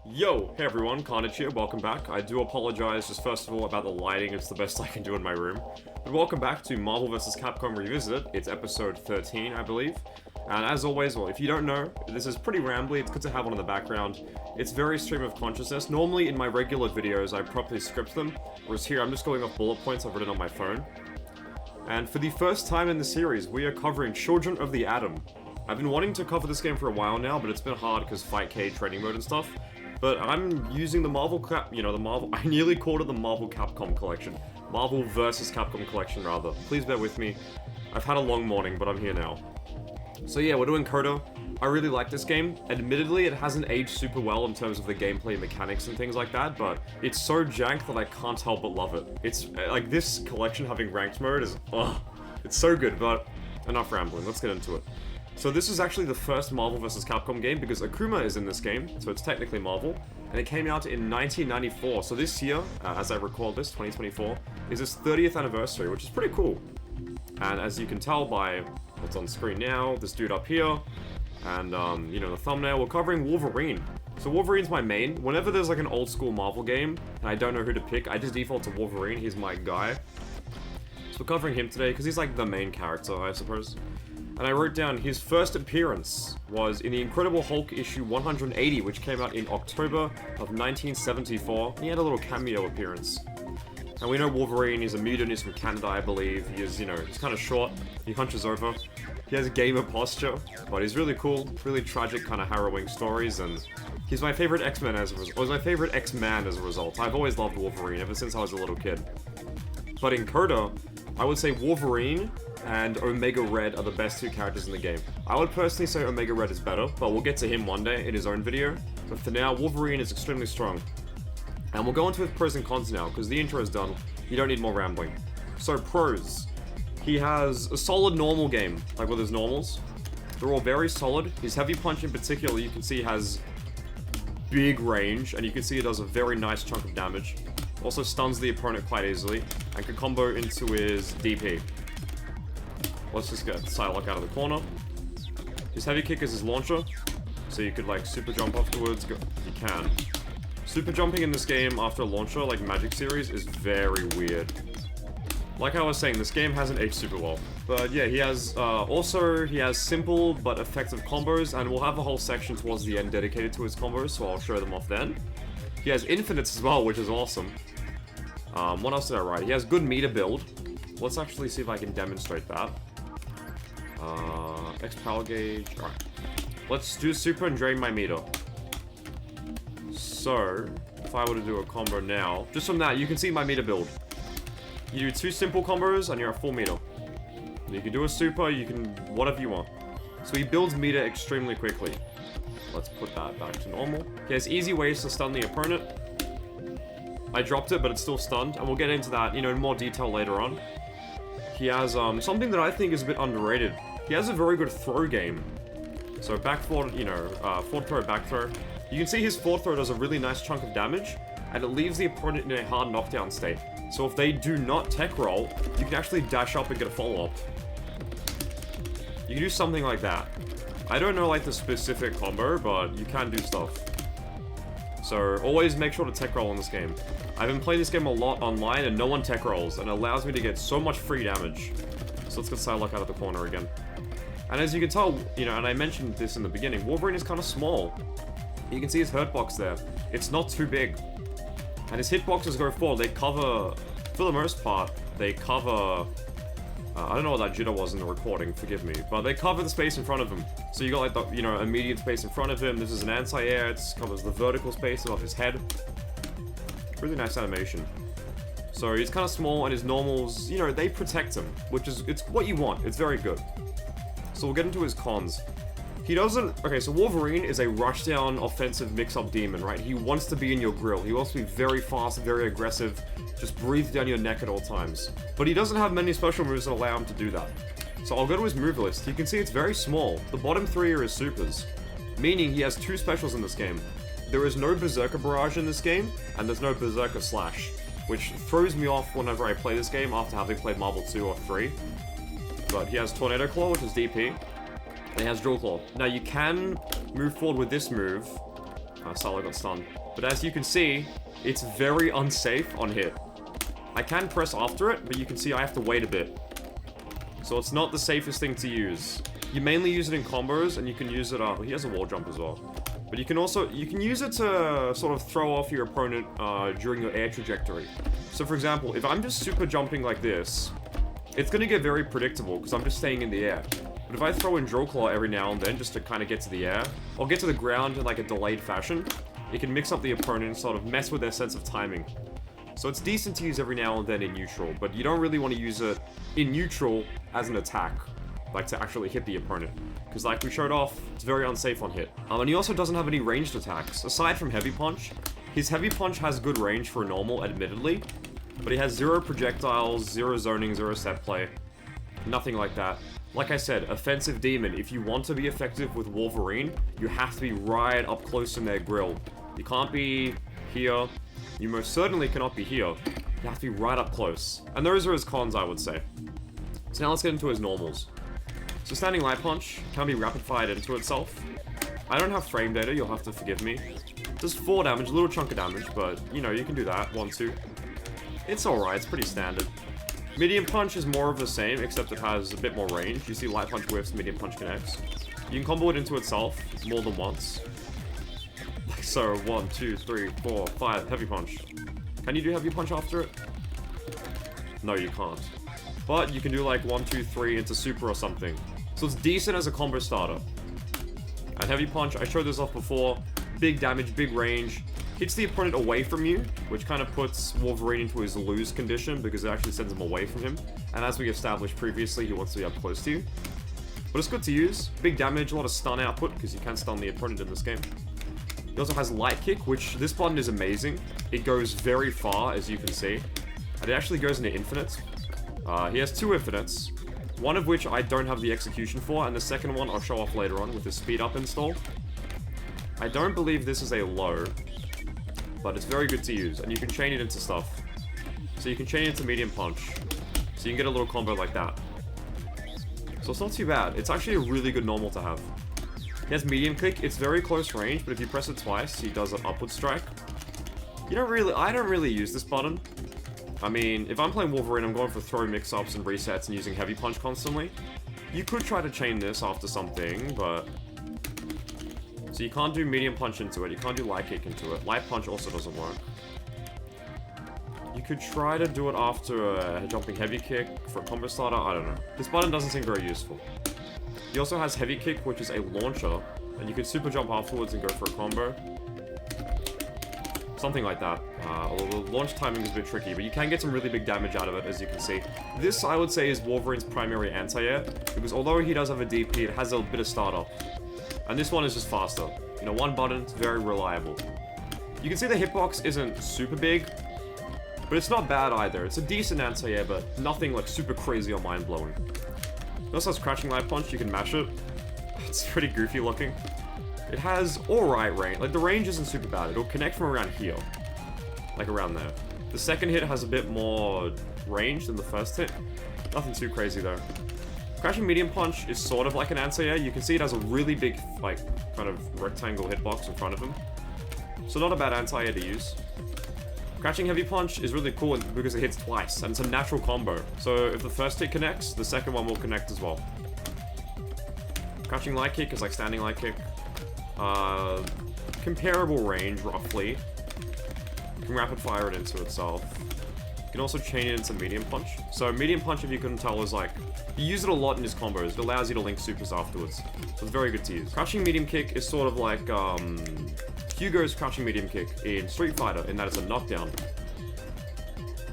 Yo, hey everyone, Carnage here, welcome back. I do apologize just first of all about the lighting, it's the best I can do in my room. But welcome back to Marvel vs. Capcom Revisited, it's episode 13 I believe. And as always, well if you don't know, this is pretty rambly, it's good to have on in the background. It's very stream of consciousness. Normally in my regular videos I properly script them, whereas here I'm just going off bullet points I've written on my phone. And for the first time in the series, we are covering Children of the Atom. I've been wanting to cover this game for a while now, but it's been hard because Fight K training mode and stuff. But I'm using the I nearly called it the Marvel Capcom Collection. Marvel vs. Capcom Collection, rather. Please bear with me. I've had a long morning, but I'm here now. So yeah, we're doing COTA. I really like this game. Admittedly, it hasn't aged super well in terms of the gameplay mechanics and things like that, but it's so jank that I can't help but love it. It's, like, this collection having ranked mode is, it's so good, but enough rambling, let's get into it. So this is actually the first Marvel vs. Capcom game because Akuma is in this game, so it's technically Marvel, and it came out in 1994. So this year, as I record this, 2024, is its 30th anniversary, which is pretty cool. And as you can tell by what's on screen now, this dude up here, and you know, the thumbnail, we're covering Wolverine. So Wolverine's my main. Whenever there's like an old school Marvel game, and I don't know who to pick, I just default to Wolverine, he's my guy. So we're covering him today, because he's like the main character, I suppose. And I wrote down his first appearance was in the Incredible Hulk issue 180, which came out in October of 1974. He had a little cameo appearance. And we know Wolverine, he's a mutant, he's from Canada, I believe. He is, you know, he's kind of short, he hunches over. He has gamer posture, but he's really cool, really tragic, kind of harrowing stories, and he's my favorite X-Men as a result. Was my favorite X-Man as a result. I've always loved Wolverine ever since I was a little kid. But in COTA, I would say Wolverine and Omega Red are the best two characters in the game. I would personally say Omega Red is better, but we'll get to him one day in his own video. But for now, Wolverine is extremely strong. And we'll go into his pros and cons now, because the intro is done. You don't need more rambling. So, pros. He has a solid normal game, like with his normals. They're all very solid. His heavy punch in particular, you can see has big range, and you can see it does a very nice chunk of damage. Also stuns the opponent quite easily, and can combo into his DP. Let's just get Psylocke out of the corner. His heavy kick is his launcher, so you could like super jump afterwards, you can. Super jumping in this game after a launcher, like Magic Series, is very weird. Like I was saying, this game hasn't aged super well. But yeah, he has, he has simple but effective combos, and we'll have a whole section towards the end dedicated to his combos, so I'll show them off then. He has infinites as well, which is awesome. What else did I write? He has good meter build. Let's actually see if I can demonstrate that. X power gauge. Alright. Let's do super and drain my meter. So, if I were to do a combo now, just from that, you can see my meter build. You do two simple combos and you're at full meter. You can do a super, you can whatever you want. So he builds meter extremely quickly. Let's put that back to normal. He has easy ways to stun the opponent. I dropped it, but it's still stunned, and we'll get into that, you know, in more detail later on. He has something that I think is a bit underrated. He has a very good throw game. So back forward, you know, forward throw, back throw. You can see his forward throw does a really nice chunk of damage, and it leaves the opponent in a hard knockdown state. So if they do not tech roll, you can actually dash up and get a follow-up. You can do something like that. I don't know like the specific combo, but you can do stuff. So always make sure to tech roll in this game. I've been playing this game a lot online and no one tech rolls, and it allows me to get so much free damage. So let's get Psylocke out of the corner again. And as you can tell, you know, and I mentioned this in the beginning, Wolverine is kind of small. You can see his hurt box there. It's not too big. And his hitboxes go forward. They cover, for the most part, they cover... I don't know what that jitter was in the recording, forgive me. But they cover the space in front of him. So you got like the, you know, immediate space in front of him. This is an anti-air, it covers the vertical space above his head. Really nice animation. So he's kind of small, and his normals, you know, they protect him, which is, it's what you want. It's very good. So we'll get into his cons. He doesn't... Okay, so Wolverine is a rushdown offensive mix-up demon, right? He wants to be in your grill. He wants to be very fast, very aggressive, just breathe down your neck at all times. But he doesn't have many special moves that allow him to do that. So I'll go to his move list. You can see it's very small. The bottom three are his supers, meaning he has two specials in this game. There is no Berserker Barrage in this game, and there's no Berserker Slash, which throws me off whenever I play this game after having played Marvel 2 or 3. But he has Tornado Claw, which is DP, and he has Drill Claw. Now you can move forward with this move, Salo got stunned. But as you can see, it's very unsafe on hit. I can press after it, but you can see I have to wait a bit. So it's not the safest thing to use. You mainly use it in combos, and you can use it, he has a wall jump as well. But you can use it to sort of throw off your opponent during your air trajectory. So for example, if I'm just super jumping like this, it's gonna get very predictable because I'm just staying in the air. But if I throw in Drill Claw every now and then just to kind of get to the air, or get to the ground in like a delayed fashion, it can mix up the opponent and sort of mess with their sense of timing. So it's decent to use every now and then in neutral, but you don't really want to use it in neutral as an attack, like to actually hit the opponent. Because like we showed off, it's very unsafe on hit. And he also doesn't have any ranged attacks. Aside from Heavy Punch, his Heavy Punch has good range for a normal, admittedly, but he has 0 projectiles, 0 zoning, 0 set play. Nothing like that. Like I said, Offensive Demon, if you want to be effective with Wolverine, you have to be right up close in their grill. You can't be here. You most certainly cannot be here. You have to be right up close. And those are his cons, I would say. So now let's get into his normals. So Standing Light Punch can be rapid fired into itself. I don't have frame data, you'll have to forgive me. Does 4 damage, a little chunk of damage, but you know, you can do that, 1, 2. It's alright, it's pretty standard. Medium Punch is more of the same, except it has a bit more range. You see Light Punch whiffs, Medium Punch connects. You can combo it into itself more than once. Like so, 1, 2, 3, 4, 5, Heavy Punch. Can you do Heavy Punch after it? No, you can't. But you can do like 1, 2, 3 into Super or something. So it's decent as a combo starter. And Heavy Punch, I showed this off before. Big damage, big range. Hits the opponent away from you, which kind of puts Wolverine into his lose condition because it actually sends him away from him. And as we established previously, he wants to be up close to you. But it's good to use. Big damage, a lot of stun output because you can stun the opponent in this game. He also has Light Kick, which this button is amazing. It goes very far, as you can see. And it actually goes into infinites. He has 2 infinites. One of which I don't have the execution for, and the second one I'll show off later on with the speed up install. I don't believe this is a low, but it's very good to use, and you can chain it into stuff. So you can chain it into Medium Punch, so you can get a little combo like that. So it's not too bad. It's actually a really good normal to have. He has Medium Kick. It's very close range, but if you press it twice, he does an upward strike. I don't really use this button. I mean, if I'm playing Wolverine, I'm going for throw mix-ups and resets and using Heavy Punch constantly. You could try to chain this after something, but... So you can't do Medium Punch into it, you can't do Light Kick into it. Light Punch also doesn't work. You could try to do it after a jumping Heavy Kick for a combo starter, I don't know. This button doesn't seem very useful. He also has Heavy Kick, which is a launcher, and you can super jump afterwards and go for a combo. Something like that. Although the launch timing is a bit tricky, but you can get some really big damage out of it, as you can see. This, I would say, is Wolverine's primary anti-air, because although he does have a DP, it has a bit of startup. And this one is just faster. You know, one button, it's very reliable. You can see the hitbox isn't super big, but it's not bad either. It's a decent anti-air, but nothing like super crazy or mind-blowing. It also has Crouching Light Punch, you can mash it. It's pretty goofy looking. It has alright range. Like, the range isn't super bad. It'll connect from around here. Like, around there. The second hit has a bit more range than the first hit. Nothing too crazy, though. Crashing Medium Punch is sort of like an anti-air. You can see it has a really big, like, kind of rectangle hitbox in front of him. So not a bad anti-air to use. Crashing Heavy Punch is really cool because it hits twice, and it's a natural combo. So if the first hit connects, the second one will connect as well. Crouching Light Kick is like Standing Light Kick. Comparable range, roughly. You can rapid fire it into itself. You can also chain it into Medium Punch. So Medium Punch, if you couldn't tell, is like... You use it a lot in his combos. It allows you to link supers afterwards. So it's very good to use. Crouching Medium Kick is sort of like, Hugo's Crouching Medium Kick in Street Fighter, in that it's a knockdown.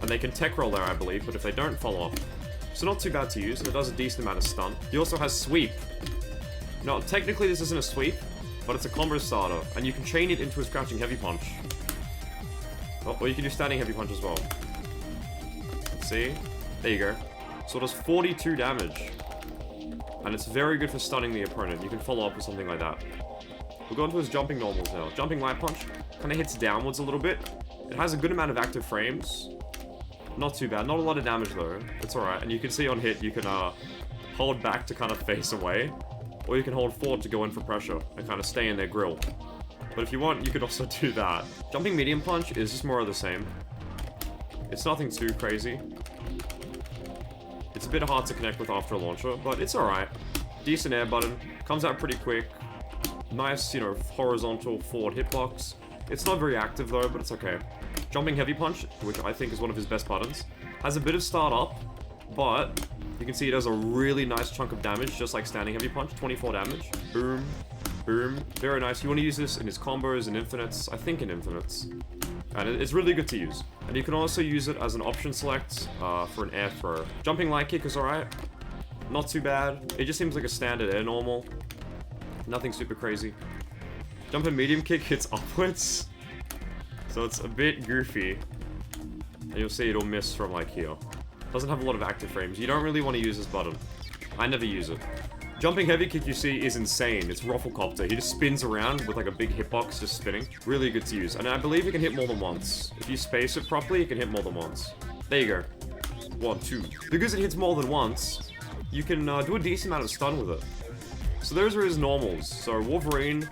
And they can tech roll there, I believe, but if they don't, fall off. So not too bad to use, and it does a decent amount of stun. He also has Sweep. No, technically this isn't a sweep, but it's a combo starter, and you can chain it into his Crouching Heavy Punch. Oh, or you can do Standing Heavy Punch as well. Let's see? There you go. So it does 42 damage. And it's very good for stunning the opponent. You can follow up with something like that. We'll go into his jumping normals now. Jumping Light Punch kind of hits downwards a little bit. It has a good amount of active frames. Not too bad. Not a lot of damage though. It's alright. And you can see on hit, you can hold back to kind of face away. Or you can hold forward to go in for pressure and kind of stay in their grill. But if you want, you could also do that. Jumping medium punch is just more of the same. It's nothing too crazy. It's a bit hard to connect with after a launcher, but it's alright. Decent air button. Comes out pretty quick. Nice, you know, horizontal forward hitbox. It's not very active though, but it's okay. Jumping heavy punch, which I think is one of his best buttons. Has a bit of start up, but you can see it does a really nice chunk of damage, just like standing heavy punch. 24 damage. Boom. Boom. Very nice. You want to use this in his combos and infinites. I think in infinites. And it's really good to use. And you can also use it as an option select for an air throw. Jumping light kick is alright. Not too bad. It just seems like a standard air normal. Nothing super crazy. Jumping medium kick hits upwards. So it's a bit goofy. And you'll see it'll miss from like here. Doesn't have a lot of active frames. You don't really want to use this button. I never use it. Jumping heavy kick you see is insane. It's Rufflecopter. He just spins around with like a big hitbox just spinning. Really good to use. And I believe it can hit more than once. If you space it properly, it can hit more than once. There you go. 1, 2. Because it hits more than once, you can do a decent amount of stun with it. So those are his normals. So Wolverine,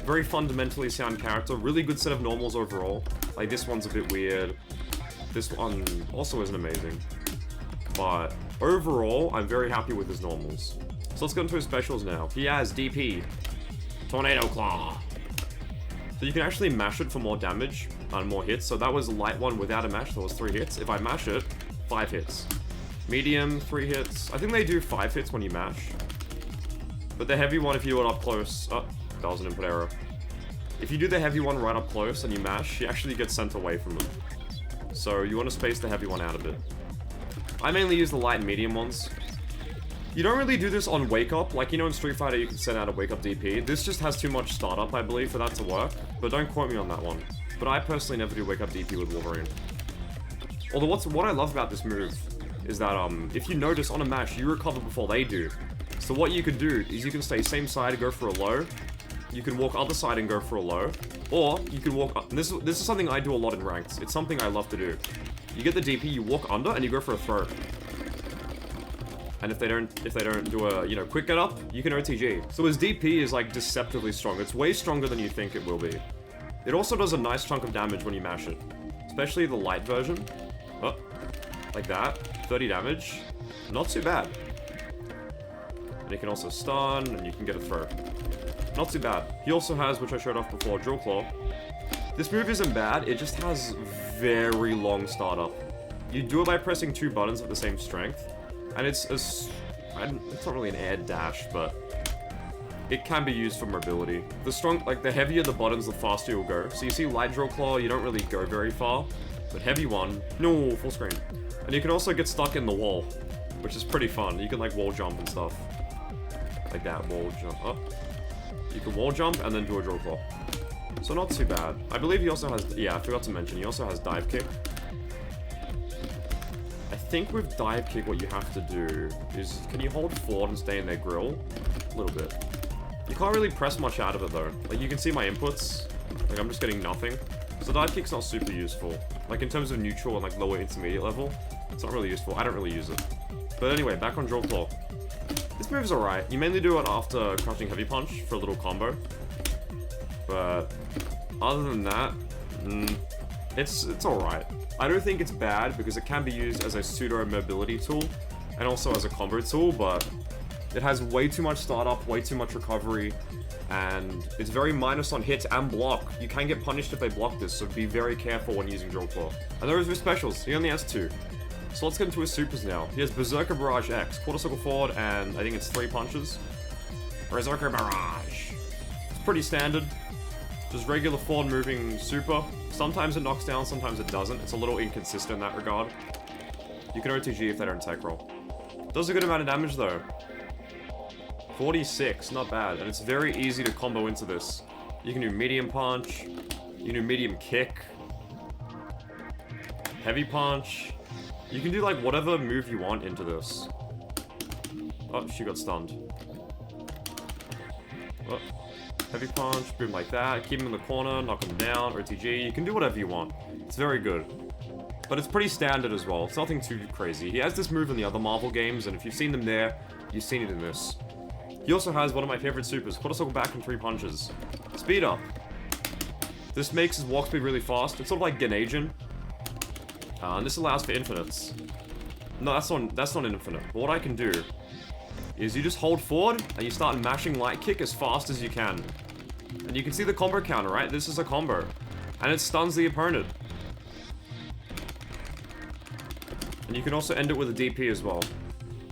very fundamentally sound character. Really good set of normals overall. Like this one's a bit weird. This one also isn't amazing. But overall, I'm very happy with his normals. So let's go into his specials now. He has DP. Tornado Claw. So you can actually mash it for more damage and more hits. So that was a light one without a mash, that was 3 hits. If I mash it, 5 hits. Medium, 3 hits. I think they do 5 hits when you mash. But the heavy one, if you do it up close... Oh, that was an input error. If you do the heavy one right up close and you mash, he actually gets sent away from them. So you want to space the heavy one out a bit. I mainly use the light and medium ones. You don't really do this on Wake Up. Like, you know in Street Fighter you can send out a Wake Up DP. This just has too much startup, I believe, for that to work. But don't quote me on that one. But I personally never do Wake Up DP with Wolverine. Although what I love about this move is that if you notice on a mash, you recover before they do. So what you can do is you can stay same side and go for a low. You can walk other side and go for a low. Or you can walk up. This is something I do a lot in ranked. It's something I love to do. You get the DP, you walk under, and you go for a throw. And if they don't do a, you know, quick get up, you can OTG. So his DP is like deceptively strong. It's way stronger than you think it will be. It also does a nice chunk of damage when you mash it. Especially the light version. Oh, like that. 30 damage. Not too bad. And you can also stun, and you can get a throw. Not too bad. He also has, which I showed off before, Drill Claw. This move isn't bad, it just has very long startup. You do it by pressing 2 buttons with the same strength. And it's not really an air dash, but it can be used for mobility. The heavier the buttons, the faster you'll go. So you see light Drill Claw, you don't really go very far. But heavy one, no, full screen. And you can also get stuck in the wall, which is pretty fun. You can like wall jump and stuff. Like that, wall jump up. You can wall jump and then do a Drill Claw. So not too bad. I believe he also has, yeah, I forgot to mention, he also has dive kick. I think with dive kick what you have to do is, can you hold forward and stay in their grill? A little bit. You can't really press much out of it though. Like you can see my inputs, like I'm just getting nothing. So dive kick's not super useful. Like in terms of neutral and like lower intermediate level, it's not really useful. I don't really use it. But anyway, back on Drill Claw. This move's alright. You mainly do it after crouching heavy punch for a little combo. But other than that, it's alright. I don't think it's bad because it can be used as a pseudo mobility tool and also as a combo tool, but it has way too much startup, way too much recovery, and it's very minus on hits and block. You can get punished if they block this, so be very careful when using Drill Claw. And those are his specials. He only has 2. So let's get into his supers now. He has Berserker Barrage X, quarter circle forward, and I think it's 3 punches. Berserker Barrage. It's pretty standard. Just regular forward moving super. Sometimes it knocks down, sometimes it doesn't. It's a little inconsistent in that regard. You can OTG if they don't tech roll. Does a good amount of damage though. 46, not bad. And it's very easy to combo into this. You can do medium punch. You can do medium kick. Heavy punch. You can do like whatever move you want into this. Oh, she got stunned. Oh. Heavy punch, boom like that, keep him in the corner, knock him down, OTG, you can do whatever you want. It's very good. But it's pretty standard as well, it's nothing too crazy. He has this move in the other Marvel games, and if you've seen them there, you've seen it in this. He also has one of my favorite supers, quarter circle back and 3 punches. Speed up. This makes his walk speed really fast. It's sort of like Genajin. And this allows for infinites. No, that's not infinite. But what I can do is you just hold forward and you start mashing light kick as fast as you can. And you can see the combo counter, right? This is a combo. And it stuns the opponent. And you can also end it with a DP as well.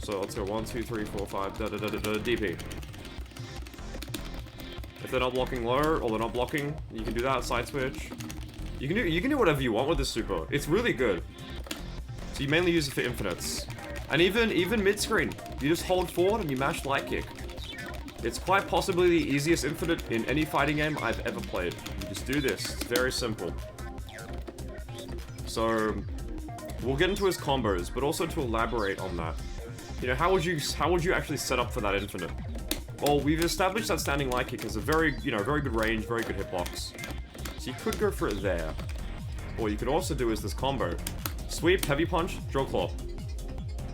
So let's go 1, 2, 3, 4, 5, DP. If they're not blocking low or they're not blocking, you can do that, side switch. You can do whatever you want with this super. It's really good. So you mainly use it for infinites. And even mid-screen, you just hold forward and you mash light kick. It's quite possibly the easiest infinite in any fighting game I've ever played. You just do this. It's very simple. So we'll get into his combos, but also to elaborate on that. You know, how would you actually set up for that infinite? Well, we've established that standing light kick has a very good range, very good hitbox. So you could go for it there. Or what you could also do is this combo. Sweep, heavy punch, drill claw.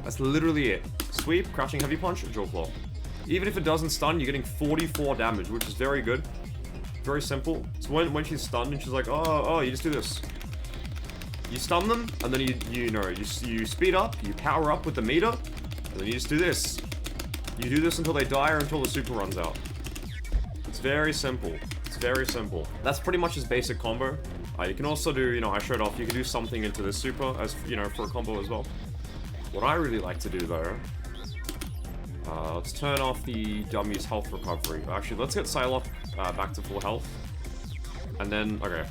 That's literally it. Sweep, crouching heavy punch, drill claw. Even if it doesn't stun, you're getting 44 damage, which is very good. Very simple. So when she's stunned and she's like, oh, you just do this. You stun them, and then you speed up, you power up with the meter, and then you just do this. You do this until they die or until the super runs out. It's very simple. It's very simple. That's pretty much his basic combo. You can also do, I showed off, you can do something into this super as, for a combo as well. What I really like to do though, let's turn off the dummy's health recovery. Actually, let's get Psylocke back to full health. And then, okay.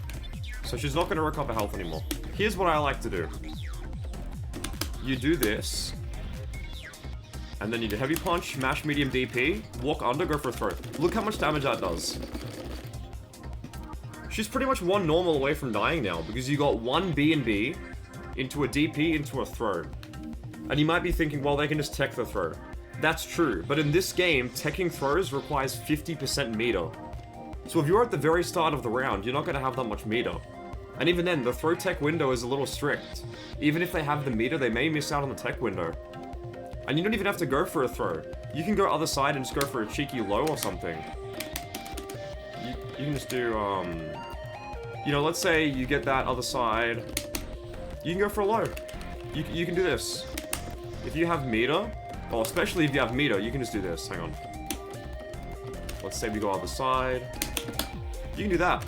So she's not going to recover health anymore. Here's what I like to do. You do this. And then you do heavy punch, mash medium DP, walk under, go for a throw. Look how much damage that does. She's pretty much one normal away from dying now, because you got one B&B into a DP into a throw. And you might be thinking, well, they can just tech the throw. That's true, but in this game, teching throws requires 50% meter. So if you're at the very start of the round, you're not going to have that much meter. And even then, the throw tech window is a little strict. Even if they have the meter, they may miss out on the tech window. And you don't even have to go for a throw. You can go other side and just go for a cheeky low or something. You can just do, let's say you get that other side. You can go for a low. You can do this. If you have meter, or especially if you have meter, you can just do this. Hang on. Let's say we go other side. You can do that.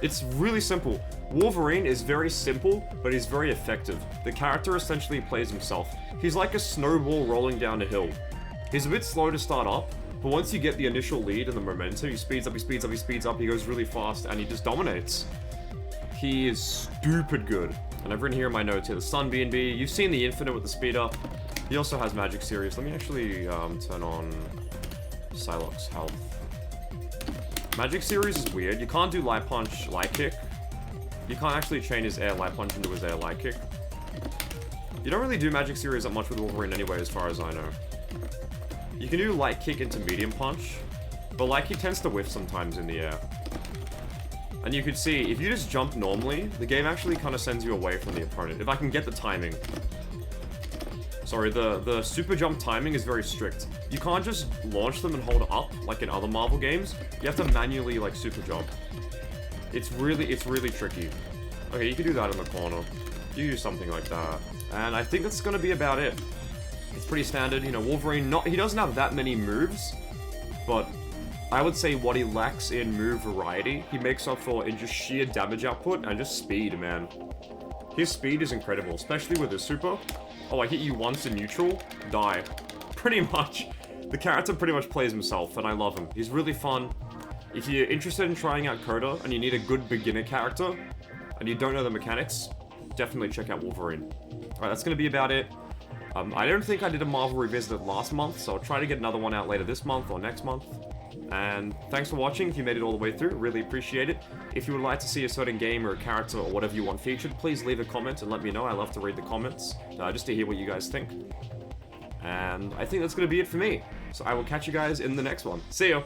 It's really simple. Wolverine is very simple, but he's very effective. The character essentially plays himself. He's like a snowball rolling down a hill. He's a bit slow to start up, but once you get the initial lead and the momentum, he speeds up, he speeds up, he speeds up, he goes really fast, and he just dominates. He is stupid good. And I've written here in my notes here, the stun B&B. You've seen the infinite with the speed up. He also has magic series. Let me actually turn on Psylocke's health. Magic series is weird. You can't do light punch, light kick. You can't actually chain his air light punch into his air light kick. You don't really do magic series that much with Wolverine anyway, as far as I know. You can do light kick into medium punch, but light kick tends to whiff sometimes in the air. And you could see, if you just jump normally, the game actually kind of sends you away from the opponent. If I can get the timing. Sorry, the super jump timing is very strict. You can't just launch them and hold up, like in other Marvel games. You have to manually, like, super jump. It's really tricky. Okay, you can do that in the corner. You do something like that. And I think that's gonna be about it. It's pretty standard, Wolverine, he doesn't have that many moves, but I would say what he lacks in move variety, he makes up for in just sheer damage output and just speed, man. His speed is incredible, especially with his super. Oh, I hit you once in neutral, die. Pretty much. The character pretty much plays himself, and I love him. He's really fun. If you're interested in trying out COTA, and you need a good beginner character, and you don't know the mechanics, definitely check out Wolverine. Alright, that's gonna be about it. I don't think I did a Marvel Revisited last month, so I'll try to get another one out later this month or next month. And thanks for watching. If you made it all the way through, really appreciate it. If you would like to see a certain game or a character or whatever you want featured, please leave a comment and let me know. I love to read the comments, just to hear what you guys think. And I think that's going to be it for me. So I will catch you guys in the next one. See ya!